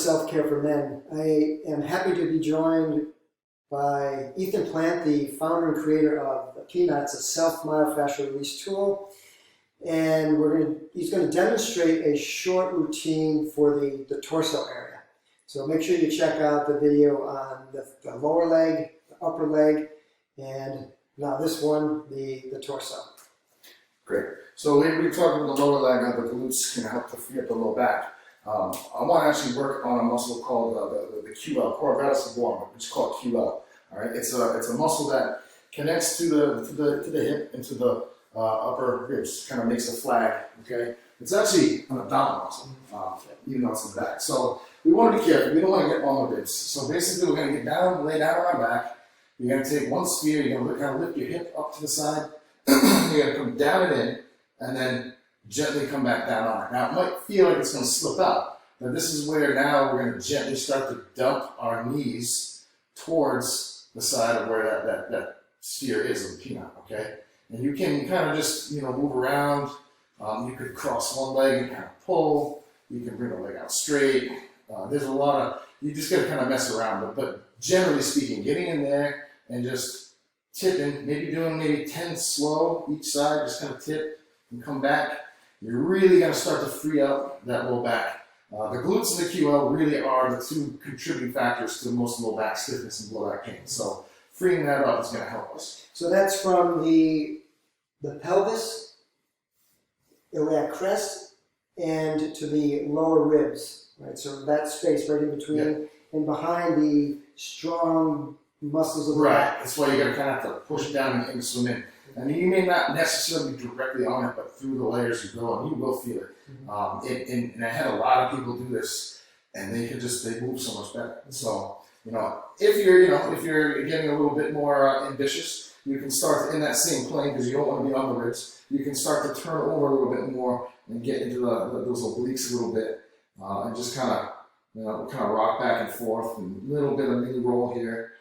Self-Care for Men. I am happy to be joined by Ethan Plante, the founder and creator of the Peanuts, a Self Myofascial Release tool. And he's going to demonstrate a short routine for the torso area. So make sure you check out the video on the lower leg, the upper leg, and now this one, the torso. Great. So we're talking about the lower leg, how the glutes can help to free up the low back. I want to actually work on a muscle called the QL, core abdominis lumbar, which is called QL. All right, it's a muscle that connects to the hip and to the upper ribs, kind of makes a flag. Okay, it's actually an abdominal muscle, even though it's in the back. So we want to be careful. We don't want to get on the ribs. So basically, we're going to get down, lay down on our back. You're going to take one sphere. You're going to kind of lift your hip up to the side. You're going to come down and in, and then gently come back down on it. Now, it might feel like it's going to slip out, but this is where now we're going to gently start to dump our knees towards the side of where that sphere is of the peanut, okay? And you can kind of just, move around. You could cross one leg and kind of pull. You can bring the leg out straight. There's a lot of, you just got to kind of mess around. But generally speaking, getting in there and just tipping, maybe 10 slow each side, just kind of tip and come back. You're really going to start to free up that low back. The glutes and the QL really are the two contributing factors to most low back stiffness and low back pain. So freeing that up is going to help us. So that's from the pelvis, iliac crest, and to the lower ribs, right? So that space right in between and behind the strong muscles of the back. That's why you got to kind of have to push it down and swim in. I mean, you may not necessarily be directly on it, but through the layers you go, and you will feel it. And I had a lot of people do this, and they move so much better. So, if you're getting a little bit more ambitious, you can start in that same plane because you don't want to be on the ribs. You can start to turn over a little bit more and get into those obliques a little bit, and just kind of rock back and forth, and a little bit of mini roll here.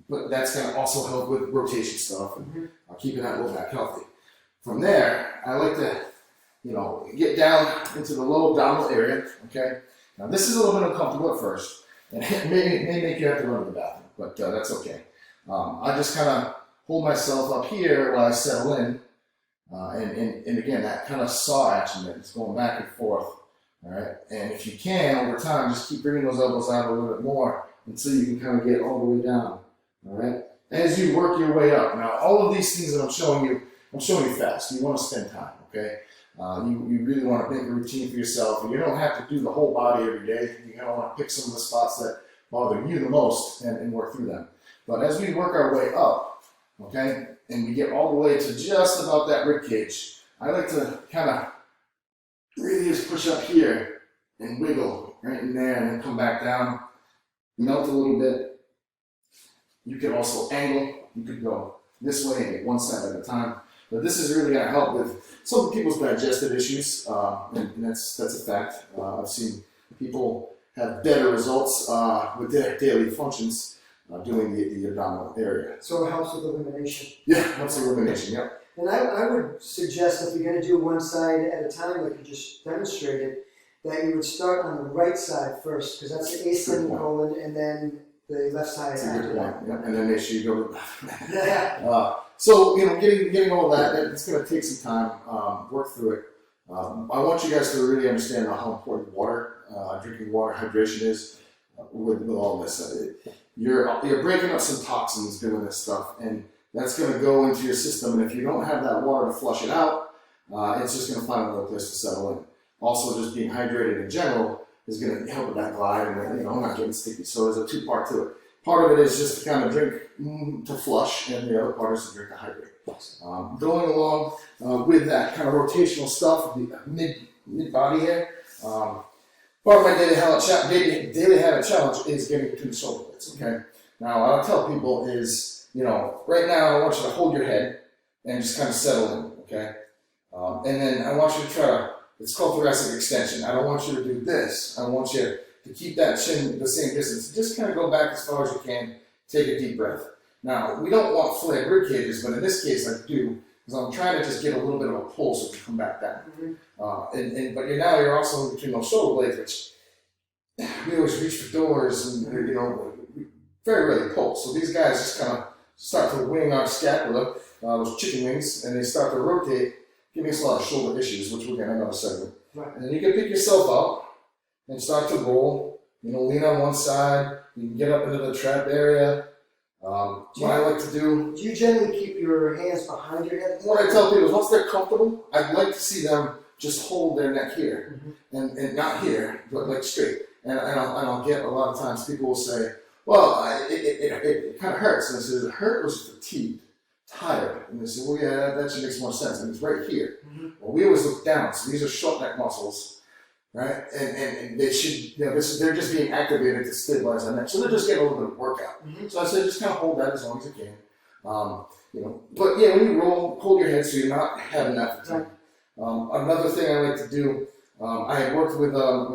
But that's going to also help with rotation stuff and keeping that low back healthy. From there, I like to, get down into the low abdominal area. Okay. Now this is a little bit uncomfortable at first, and it may make you have to run to the bathroom, but that's okay. I just kind of hold myself up here while I settle in, and again that kind of saw action there. It's going back and forth. All right. And if you can, over time, just keep bringing those elbows out a little bit more until you can kind of get all the way down. All right. As you work your way up. Now, all of these things that I'm showing you fast. You want to spend time, okay? You really want to make a routine for yourself. And you don't have to do the whole body every day. You kind of want to pick some of the spots that bother you the most and work through them. But as we work our way up, okay, and we get all the way to just about that rib cage, I like to kind of really just push up here and wiggle right in there and then come back down, melt a little bit. You can also angle. You could go this way and get one side at a time. But this is really going to help with some people's digestive issues, and that's a fact. I've seen people have better results with their daily functions doing the abdominal area. So it helps with elimination. Yeah, helps with elimination, yeah. And I would suggest if you're going to do one side at a time, like you just demonstrated, that you would start on the right side first, because that's the ascending colon, and then the left side after that. Yeah. And then make sure you go to the bathroom. So, getting all that, it's going to take some time, work through it. I want you guys to really understand how important water, drinking water, hydration is with all this. You're breaking up some toxins doing this stuff, and that's going to go into your system. And if you don't have that water to flush it out, it's just going to find another place to settle in. Also, just being hydrated in general is going to help with that glide, and I'm not getting sticky. So there's a two-part to it. Part of it is just to kind of drink to flush, and the other part is to drink to hydrate. Going along with that kind of rotational stuff, the mid-body here, part of my daily habit challenge is getting between the shoulder blades, okay? Now, what I'll tell people is, right now I want you to hold your head and just kind of settle in, okay? And then I want you to try to, it's called thoracic extension. I don't want you to do this. I want you to keep that chin the same distance. Just kind of go back as far as you can. Take a deep breath. Now, we don't want flared rib cages, but in this case I do, because I'm trying to just get a little bit of a pull so you come back down. But you're also in between those shoulder blades, which we always reach for doors and, we very rarely pull. So these guys just kind of start to wing our scapula, those chicken wings, and they start to rotate, giving us a lot of shoulder issues, which we'll get in another segment. Right. And then you can pick yourself up and start to roll. Lean on one side. You can get up into the trap area. What I like to do. Do you generally keep your hands behind your head? What I tell people is once they're comfortable, I'd like to see them just hold their neck here, and not here, but like straight. And I'll get a lot of times people will say, well, it kind of hurts. And I say, does it hurt or is it fatigued, tired? And they say, well, yeah, that should make more sense. And it's right here. Well, we always look down. So these are short neck muscles, right? And they should, they're just being activated to stabilize our neck. So they're just getting a little bit of workout. So I say, just kind of hold that as long as you can. But yeah, when you roll, hold your head so you're not having that fatigue. Another thing I like to do, I had worked with a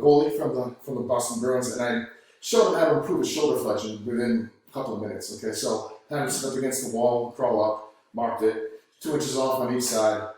goalie from the Boston Bruins, and I showed him how to improve his shoulder flexion within a couple of minutes. Okay, so had him sit up against the wall, crawl up, marked it, 2 inches off on each side.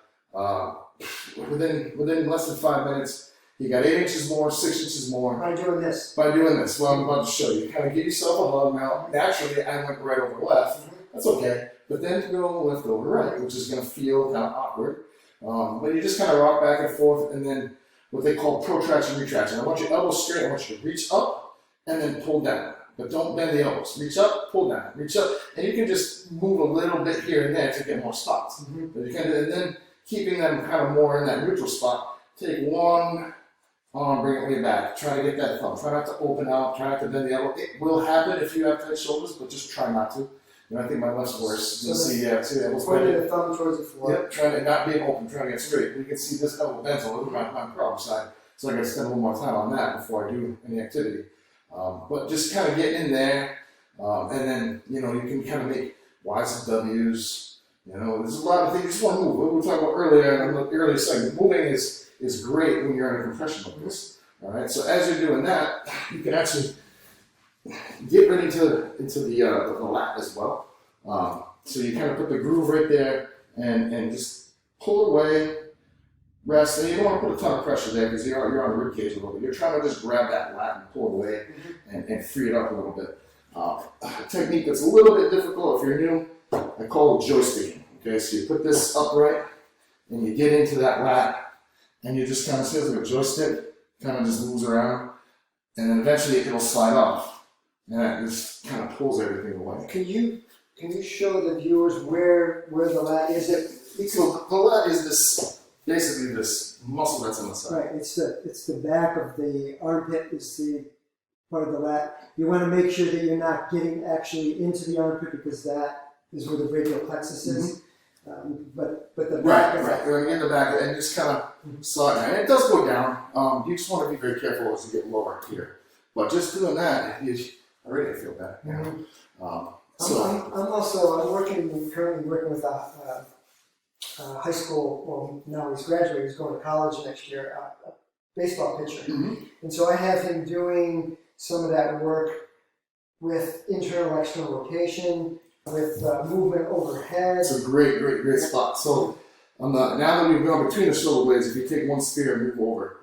Within less than 5 minutes, he got 8 inches more, 6 inches more. By doing this. By doing this, well, I'm about to show you. Kind of give yourself a hug. Now, naturally, I went right over left. That's okay. But then to go left over right, which is going to feel kind of awkward. But you just kind of rock back and forth, and then what they call protraction, retraction. I want your elbows straight. I want you to reach up and then pull down. But don't bend the elbows. Reach up, pull down. Reach up. And you can just move a little bit here and there to get more spots. But you can, and then keeping them kind of more in that neutral spot, take one arm, bring it way back. Try to get that thumb. Try not to open out. Try not to bend the elbow. It will happen if you have tight shoulders, but just try not to. I think my left's worse. You can see the elbows pointing the thumb towards the floor. Yep, trying to not being open, trying to get straight. You can see this elbow bent a little, my problem side. So I got to spend a little more time on that before I do any activity. But just kind of get in there, and then you can kind of make Y's and W's. There's a lot of things. You just want to move. We were talking about earlier in the earlier segment. Moving is great when you're in a compression like this. All right. So as you're doing that, you can actually get right into the lat as well. So you kind of put the groove right there and just pull away, rest. And you don't want to put a ton of pressure there because you're on the rib cage a little bit. You're trying to just grab that lat and pull it away and free it up a little bit. A technique that's a little bit difficult if you're new, I call it joysticking. Okay, so you put this upright and you get into that lat and you just kind of see it like a joystick, kind of just moves around, and then eventually it'll slide off. And that just kind of pulls everything away. Can you show the viewers where the lat is? So the lat is basically this muscle that's on the side. Right. It's the back of the armpit is the part of the lat. You want to make sure that you're not getting actually into the armpit because that is where the radial plexus is. But the back right. You're going to get the back and just kind of slide down. And it does go down. You just want to be very careful as you get lower here. But just doing that, I really feel better. I'm currently working with a high school, well, now he's graduated, he's going to college next year, a baseball pitcher. And so I have him doing some of that work with internal, external rotation, with movement overhead. It's a great spot. So now that we've gone between the shoulder blades, if you take one spear and move over,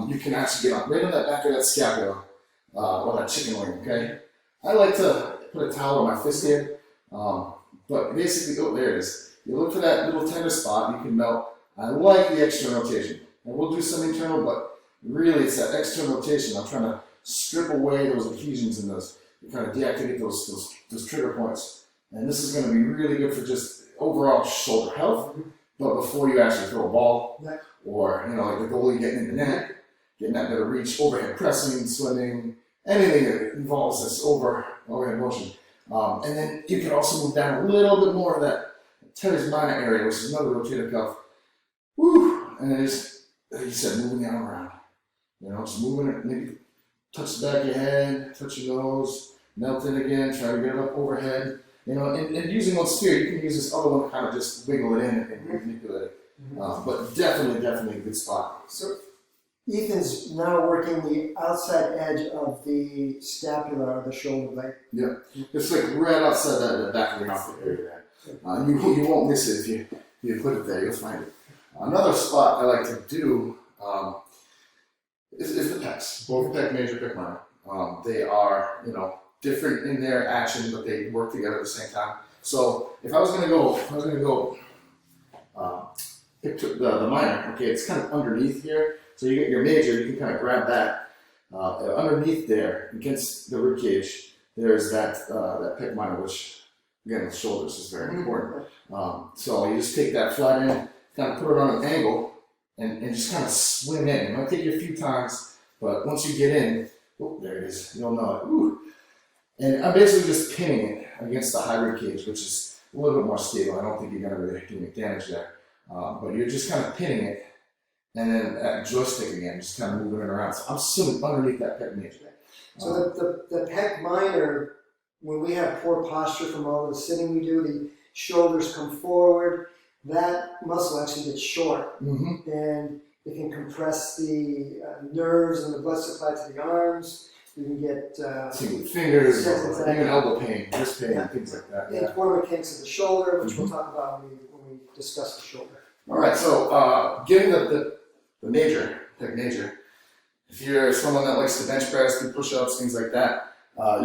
you can actually get up right on that back of that scapula, or that chicken wing, okay? I like to put a towel on my fist here, but basically, there it is. You look for that little tender spot, you can melt. I like the external rotation. And we'll do some internal, but really it's that external rotation. I'm trying to strip away those adhesions and those, kind of deactivate those trigger points. And this is going to be really good for just overall shoulder health, but before you actually throw a ball, or like the goalie getting in the net, getting that better reach, overhead pressing, swimming, anything that involves this overhead motion. And then you can also move down a little bit more of that Thoracic Minor area, which is another rotator cuff. Woo! And then just, like you said, moving the arm around. Just moving it, maybe touch the back of your head, touch your nose, melt it again, try to get it up overhead. And using one spear, you can use this other one to kind of just wiggle it in and manipulate it. But definitely a good spot. So Ethan's now working the outside edge of the scapula or the shoulder blade. Yeah, it's like right outside the back of the armpit area there. You won't miss it if you put it there, you'll find it. Another spot I like to do, is the pecs, both Pec Major, Pec Minor. They are, different in their action, but they work together at the same time. So if I was gonna go pick the minor. Okay, it's kind of underneath here. So you get your major, you can kind of grab that underneath there against the rib cage. There's that Pec Minor, which again the shoulders is very important. So you just take that flat end, kind of put it on an angle, and just kind of swim in. It might take you a few times, but once you get in, oh, there it is. You'll know it. Ooh. And I'm basically just pinning it against the high rib cage, which is a little bit more stable. I don't think you're going to really do any damage there. But you're just kind of pinning it, and then that joystick again, just kind of moving it around. So I'm swimming underneath that Pec Major. So the Pec Minor, when we have poor posture from all the sitting we do, the shoulders come forward. That muscle actually gets short, and it can compress the nerves and the blood supply to the arms. You can get single fingers, exactly. even elbow pain, wrist pain, things like that. It's one of the kinks of the shoulder, which we'll talk about when we discuss the shoulder. All right, so getting the major, Pec Major, if you're someone that likes to bench press, do push-ups, things like that,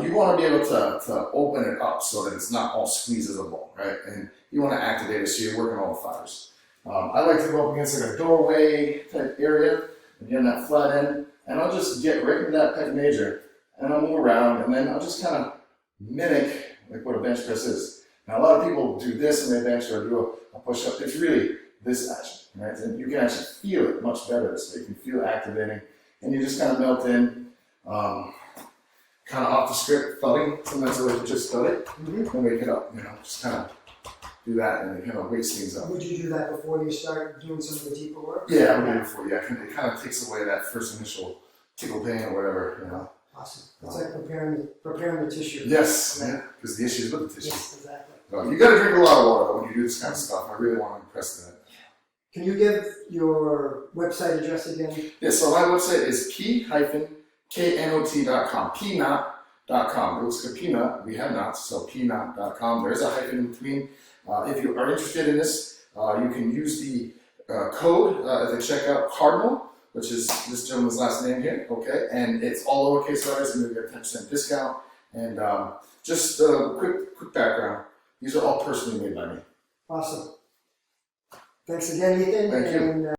you want to be able to open it up so that it's not all squeezable, right? And you want to activate it so you're working all the fibers. I like to go up against like a doorway type area, again that flat end, and I'll just get right into that Pec Major, and I'll move around, and then I'll just kind of mimic like what a bench press is. Now a lot of people do this in their bench or do a push-up. It's really this action, right? And you can actually feel it much better this way. You can feel it activating, and you just kind of melt in, kind of off the script, thudding. Sometimes I like to just thud it, and wake it up, just kind of do that, and it kind of wakes things up. Would you do that before you start doing some of the deeper work? Yeah, I would do it before, yeah. It kind of takes away that first initial tickle pain or whatever, Awesome. It's like preparing the tissue. Yes, yeah, because the issue is with the tissue. Yes, exactly. You got to drink a lot of water when you do this kind of stuff. I really want to impress that. Can you give your website address again? Yeah, so my website is p-knot.com, p-knot.com. It looks like a peanut, we have knots, so p-knot.com. There's a hyphen in between. If you are interested in this, you can use the code at the checkout, Cardinal, which is this gentleman's last name here, okay? And it's all lowercase letters, and you'll get a 10% discount. And just a quick background. These are all personally made by me. Awesome. Thanks again, Ethan. Thank you. And,